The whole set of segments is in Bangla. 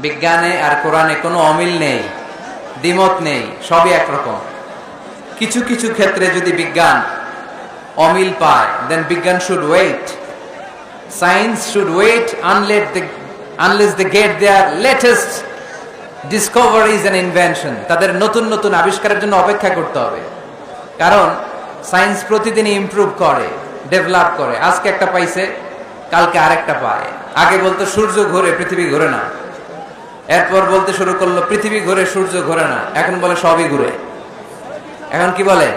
বিজ্ঞানে আর কোরআনে কোনো অমিল নেই, দ্বিমত নেই, সবই একরকম। কিছু কিছু ক্ষেত্রে যদি বিজ্ঞান অমিল পায়, দেন বিজ্ঞান should wait, science should wait unless they get their latest discoveries and invention, তাদের নতুন নতুন আবিষ্কারের জন্য অপেক্ষা করতে হবে। কারণ সায়েন্স প্রতিদিনই ইমপ্রুভ করে, ডেভেলপ করে। আজকে একটা পাইছে, কালকে আরেকটা পায়। আগে বলতো সূর্য ঘোরে, পৃথিবী ঘোরে না। এরপর বলতে শুরু করলো পৃথিবী ঘুরে, সূর্য ঘোরে না। এখন বলে সবই ঘুরে। এখন কি বলে?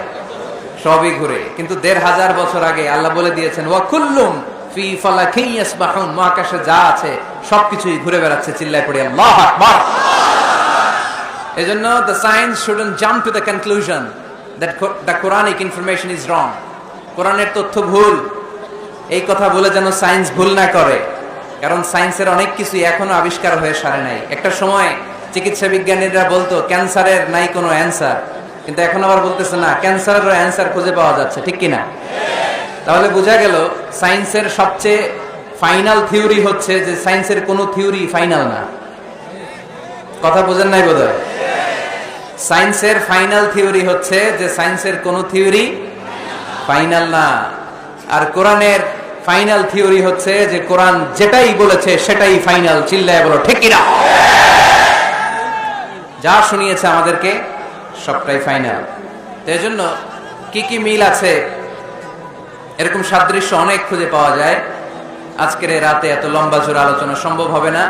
সবই ঘুরে। কিন্তু ১৫০০ বছর আগে আল্লাহ বলে দিয়েছেন ওয়া কুল্লুম ফি ফালাকিন ইয়াসবাহুন, মহাকাশে যা আছে সবকিছুই ঘুরে বেড়াচ্ছে। চিল্লায় পড়ি আল্লাহু আকবার। এজন্য the science shouldn't jump to the conclusion that the Quranic information is wrong. কোরআনের তথ্য ভুল, এই কথা বলে যেন সায়েন্স ভুল না করে। কারণ সায়েন্সের অনেক কিছু এখনো আবিষ্কার হয়ে সারে নাই। একটা সময় চিকিৎসা বিজ্ঞানীরা বলতো ক্যান্সারের নাই কোনো অ্যান্সার, কিন্তু এখন আবার বলতেছে না, ক্যান্সারেরও অ্যান্সার খুঁজে পাওয়া যাচ্ছে। ঠিক কিনা? তাহলে বোঝা গেল সায়েন্সের সবচেয়ে ফাইনাল থিওরি হচ্ছে যে সায়েন্সের কোনো থিওরি ফাইনাল না। কথা বোঝেন নাই বোধহয়? সায়েন্সের ফাইনাল থিওরি হচ্ছে যে সায়েন্সের কোনো থিওরি ফাইনাল না। আর কোরআনের ফাইনাল থিওরি হচ্ছে যে কোরআন যেটাই বলেছে সেটাই ফাইনাল। চিল্লায় বলো ঠিক কিনা? যা শুনিয়েছে আমাদেরকে সবটাই ফাইনাল। তো এজন্য কি কি মিল আছে, এরকম সাদৃশ্য অনেক খুঁজে পাওয়া যায়। আজকের এই রাতে এত লম্বা জোর আলোচনা সম্ভব হবে না।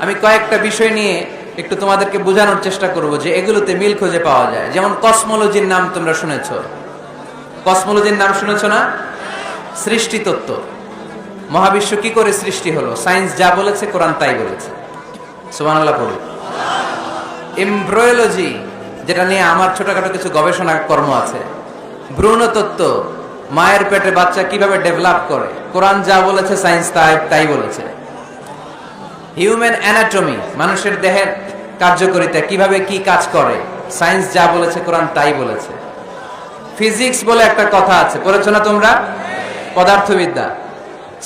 আমি কয়েকটা বিষয় নিয়ে একটু তোমাদেরকে বোঝানোর চেষ্টা করব যে এগুলোতে মিল খুঁজে পাওয়া যায়। যেমন কসমোলজির নাম তোমরা শুনেছো। কসমোলজির নাম শুনেছো না? সৃষ্টি তত্ত্ব। মহাবিশ্ব কি করে সৃষ্টি হলো? সায়েন্স যা বলেছে কোরআন তাই বলেছে। সুবহানাল্লাহ পড়ো। এমব্রিওলজি, যেটা নিয়ে আমার ছোটখাটো কিছু গবেষণা কর্ম আছে। ভ্রূণ তত্ত্ব, মায়ের পেটে বাচ্চা কিভাবে ডেভেলপ করে, কোরআন যা বলেছে সায়েন্স তাই বলেছে। হিউম্যান অ্যানাটমি, মানুষের দেহের কার্যকারিতা কিভাবে কি কাজ করে, সায়েন্স যা বলেছে কোরআন তাই বলেছে। ফিজিক্স বলে একটা কথা আছে, পড়েছো না তোমরা? পদার্থবিদ্যা,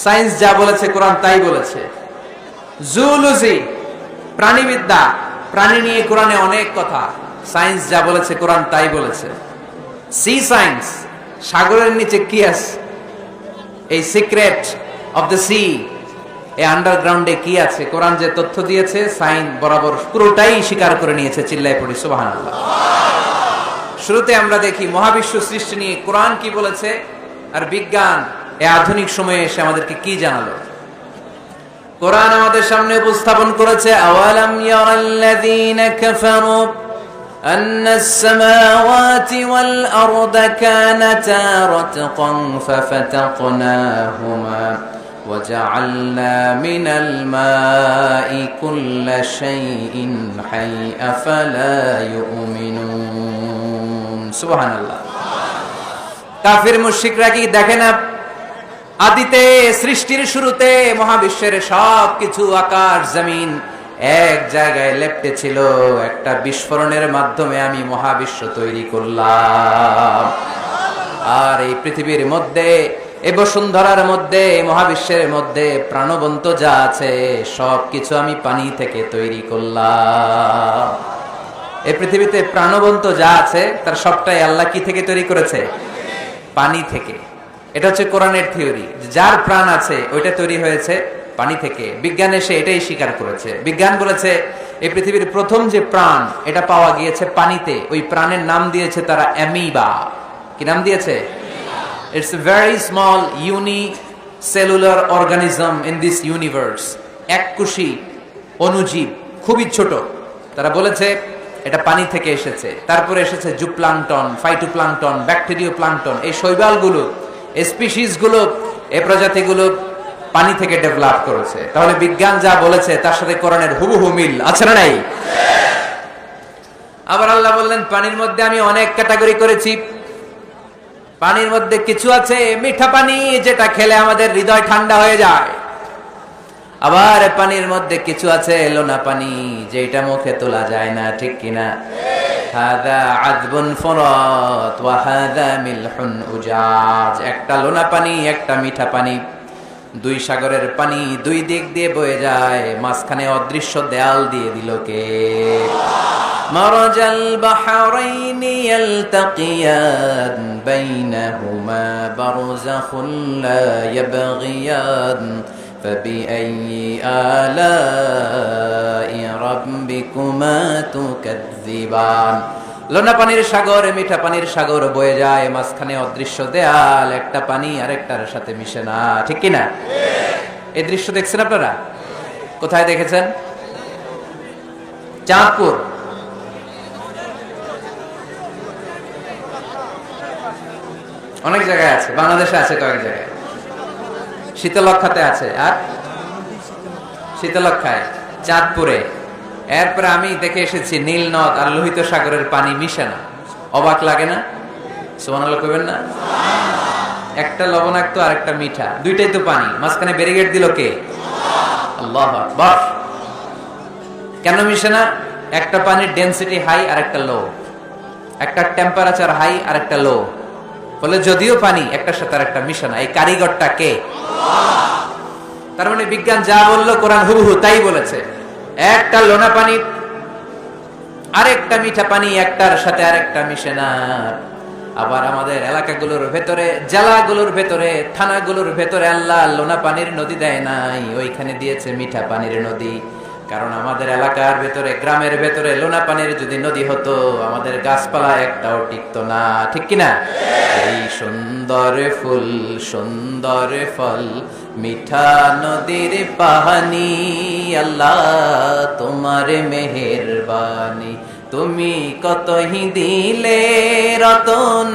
সায়েন্স যা বলেছে কোরআন তাই বলেছে। জুলজি, প্রাণীবিদ্যা, প্রাণী নিয়ে কোরআনে অনেক কথা, সায়েন্স যা বলেছে কোরআন তাই বলেছে। সি সায়েন্স, সাগরের নিচে কি আছে, এই সিক্রেট অফ দ্য সি, এই আন্ডারগ্রাউন্ডে কি আছে, কোরআন যে তথ্য দিয়েছে সায়েন্স বরাবর পুরোটাই স্বীকার করে নিয়েছে। চিল্লায় পড়ি সুবহানাল্লাহ। শুরুতে আমরা দেখি মহাবিশ্ব সৃষ্টি নিয়ে কোরআন কি বলেছে, আর বিজ্ঞান এই আধুনিক সময়ে এসে আমাদেরকে কি জানালো। কোরআন আমাদের সামনে উপস্থাপন করেছে আওয়ালাম ইয়ারাল্লাযীনা কাফারু আন্নাস সামাওয়াতি ওয়াল আরদা কানাতা রাতকান ফাফাতাকনাহুমা وجعلنا من الماء كل شيء حي أفلا يؤمنون سبحان الله। কাফির মুশরিকরা কি দেখে না আদিতে সৃষ্টির শুরুতে মহাবিশ্বের সব কিছু আকাশ জমিন এক জায়গায় লেপ্টে ছিল, একটা বিস্ফোরণের মাধ্যমে আমি মহাবিশ্ব তৈরি করলাম। আর এই পৃথিবীর মধ্যে, এই বসুন্ধরার মধ্যে, মহাবিশ্বের মধ্যে প্রাণবন্ত যা আছে সব কিছু আমি পানি থেকে তৈরি করলাম। এই পৃথিবীতে প্রাণবন্ত যা আছে তার সবটাই আল্লাহ কি থেকে তৈরি করেছে? পানি থেকে। এটা হচ্ছে কোরআনের থিওরি, যার প্রাণ আছে ওইটা তৈরি হয়েছে পানি থেকে। বিজ্ঞান এসে এটাই স্বীকার করেছে। বিজ্ঞান বলেছে এই পৃথিবীর প্রথম যে প্রাণ এটা পাওয়া গিয়েছে পানিতে। ওই প্রাণের নাম দিয়েছে তারা অ্যামিবা। কি নাম দিয়েছে? It's a very small unicellular organism in this universe. এককোষী অণুজীব, খুবই ছোট। তারা বলেছে এটা পানি থেকে এসেছে। তারপরে এসেছে জুপ্লাঙ্কটন, ফাইটোপ্লাঙ্কটন, ব্যাকটেরিয়া প্লাঙ্কটন। এই শৈবালগুলো, এই স্পিসিসগুলো, এই প্রজাতিগুলো পানি থেকে ডেভেলপ করেছে। তাহলে বিজ্ঞান যা বলেছে তার সাথে কোরআনের হুবহু মিল আছে না নাই? আবার আল্লাহ বললেন পানির মধ্যে আমি অনেক ক্যাটাগরি করেছি। পানির মধ্যে কিছু আছে মিঠা পানি, যেটা খেলে আমাদের হৃদয় ঠান্ডা হয়ে যায়। আবার পানির মধ্যে কিছু আছে লোনা পানি, যেটা মুখে তোলা যায় না। ঠিক কিনা? হাদা আযবুন ফুরাত ওয়া হাদা মিলহুন উজাজ। একটা লোনা পানি, একটা মিঠা পানি। দুই সাগরের পানি দুই দিক দিয়ে বয়ে যায়, মাঝখানে অদৃশ্য দেয়াল দিয়ে দিল কে? মারাজাল বাহরাইনি ইয়ালতাকিয়ান বাইনাহুমা বারযাখুন লা ইয়াবগিয়ান ফাবিআইয়ি আলাই রাব্বিকুমা তুকাযযিবান। লোনা পানির সাগর, মিঠা পানির সাগর বয়ে যায়, মাঝখানে অদৃশ্য দেয়াল, একটা পানি আরেকটার সাথে মিশে না, ঠিক কিনা? এই দৃশ্য দেখছেন আপনারা? কোথায় দেখেছেন? চাঁদপুর। অনেক জায়গায় আছে, বাংলাদেশে আছে কয়েক জায়গায়, শীতলক্ষাতে আছে, আর শীতলক্ষায়, চাঁদপুরে। এরপরে আমি দেখে এসেছি নীল নদ আর লোহিত সাগরের পানি মিশে না। অবাক লাগে না? সুবহানাল্লাহ কইবেন না? একটা লবণাক্ত আর একটা মিঠা, দুইটাই তো পানি, মাঝখানে ব্যারিকেড দিল কে? আল্লাহু আকবার। কেন মিশে না? একটা পানির ডেনসিটি হাই আর একটা লো, একটা টেম্পারেচার হাই আর একটা লো, বলে যদিও পানি একটার সাথে আর একটা মিশে না। এই কারিগরটা কে? তার মানে বিজ্ঞান যা বললো কোরআন হুবহু তাই বলেছে। একটা লোনা পানি আরেকটা মিঠা পানি, একটার সাথে আরেকটা মিশে না। আবার আমাদের এলাকাগুলোর ভেতরে, জেলাগুলোর ভেতরে, থানাগুলোর ভেতরে আল্লাহ লোনা পানির নদী দেয় নাই, ওইখানে দিয়েছে মিঠা পানির নদী। কারণ আমাদের এলাকার ভেতরে, গ্রামের ভেতরে লোনা পানির যদি নদী হতো, আমাদের গাছপালা একটাও টিকতো না, ঠিক কিনা? এই সুন্দর ফুল, সুন্দর ফল, মিঠা নদীর পানি, আল্লাহ তোমার মেহেরবানি। তুমি কতই দিলে রতন,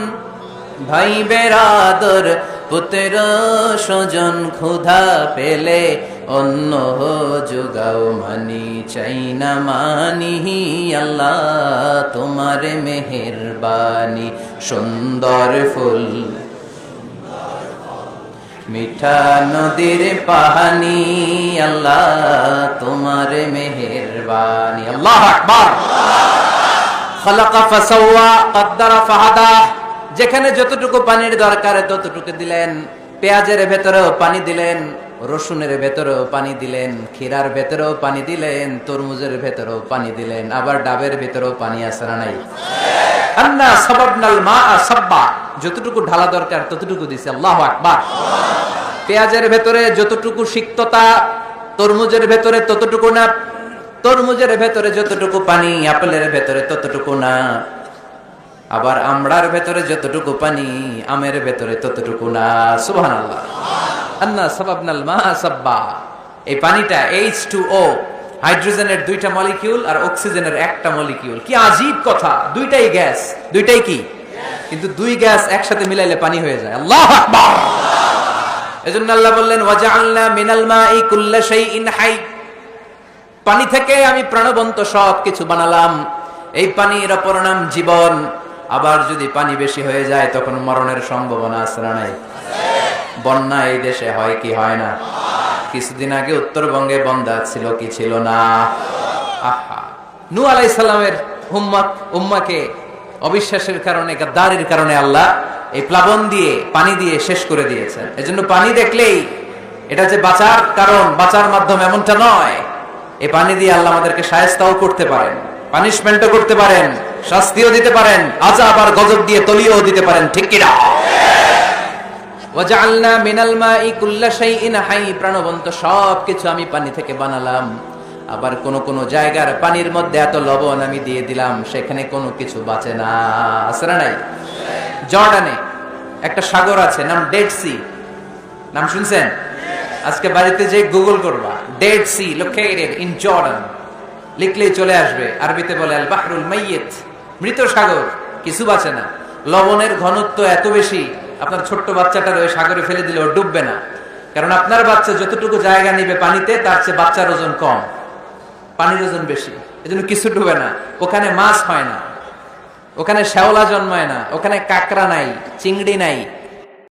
ভাই বেরাদর, পুত্র স্বজন, ক্ষুধা পেলে অন্য যোগাও, মানি চাই না মানি, আল্লাহ তোমার মেহেরবানি। সুন্দর ফুল, মিঠা নদীর পানি, আল্লাহ তোমার মেহেরবানি। আল্লাহু আকবার। খালাকা ফাসাওয়া কদ্দারা ফাহাদা। যেখানে যতটুকু পানির দরকার ততটুকু দিলেন। পেঁয়াজের ভেতরেও পানি দিলেন, রসুনের ভেতরেও পানি দিলেন, ক্ষীরার ভেতরেও পানি দিলেন, তরমুজের ভেতরেও পানি দিলেন, আবার ডাবের ভেতরেও পানি আছে না নাই? আন্না সাবাবনাল মাআ সাব্বা। যতটুকু ঢালা দরকার ততটুকু দিছে। আল্লাহু আকবার। পেঁয়াজের ভেতরে যতটুকু সিক্ততা, তরমুজের ভেতরে ততটুকু না। তরমুজের ভেতরে যতটুকু পানি, আপেলের ভেতরে ততটুকু না। আবার আমড়ার ভেতরে যতটুকু পানি, আমের ভেতরে ততটুকু না। সুবহানাল্লাহ। আন্না সাবাবনাল মাআ সাব্বা। এই পানিটা H2O, হাইড্রোজেনের দুইটা মলিকিউল আর অক্সিজেনের একটা মলিকিউল। কি আজীব কথা, দুইটাই গ্যাস, দুইটাই কি? কিন্তু দুই গ্যাস একসাথে মিলাইলে পানি হয়ে যায়। আল্লাহু আকবার। এজন্য আল্লাহ বললেন ওয়াজআলনা মিনাল মাই কুল্লা শাইইন হাই। পানি থেকে আমি প্রাণবন্ত সব কিছু বানালাম। এই পানির অপর নাম জীবন। আবার যদি পানি বেশি হয়ে যায় তখন মরণের সম্ভাবনা আছে না নাই? বন্যা এই দেশে হয় কি হয় না? কিছুদিন আগে উত্তরবঙ্গে বন্যা ছিল কি ছিল না? আহা, নূহ আলাইহিস সালামের উম্মাকে অবিশ্বাসের কারণে, গাদ্দারির কারণে আল্লাহ এই প্লাবন দিয়ে, পানি দিয়ে শেষ করে দিয়েছেন। এজন্য পানি দেখলেই এটা যে বাঁচার কারণ, বাঁচার মাধ্যম এমনটা নয়। এই পানি দিয়ে আল্লাহ আমাদেরকে শায়েস্তাও করতে পারেন, পানিশমেন্টও করতে পারেন, শাস্তিও দিতে পারেন, আযাব আর গজব দিয়ে তলিয়েও দিতে পারেন, ঠিক কি না? ওয়াজআলনা মিনাল মাই কুল্লা শাইইন হাই। প্রাণবন্ত সবকিছু আমি পানি থেকে বানালাম। আবার কোন কোন জায়গার পানির মধ্যে এত লবণ আমি দিয়ে দিলাম, সেখানে কোনো কিছু বাঁচে না। আছে না নাই? জর্ডানে একটা সাগর আছে, নাম ডেড সি। নাম শুনছেন? আজকে বাড়িতে যে গুগল করবা, Dead Sea located in Jordan, লিখলেই চলে আসবে। আরবিতে বলে আল বাহরুল মাইয়িত, মৃত সাগর, কিছু বাঁচে না। লবণের ঘনত্ব এত বেশি, আপনার ছোট্ট বাচ্চাটার ওই সাগরে ফেলে দিলে ও ডুববে না। কারণ আপনার বাচ্চা যতটুকু জায়গা নিবে পানিতে, তার চেয়ে বাচ্চার ওজন কম, পানির ওজন বেশি, এজন্য কিছু ডুবে না। ওখানে মাছ হয় না, ওখানে শ্যাওলা জন্মায় না, ওখানে কাঁকড়া নাই, চিংড়ি নাই,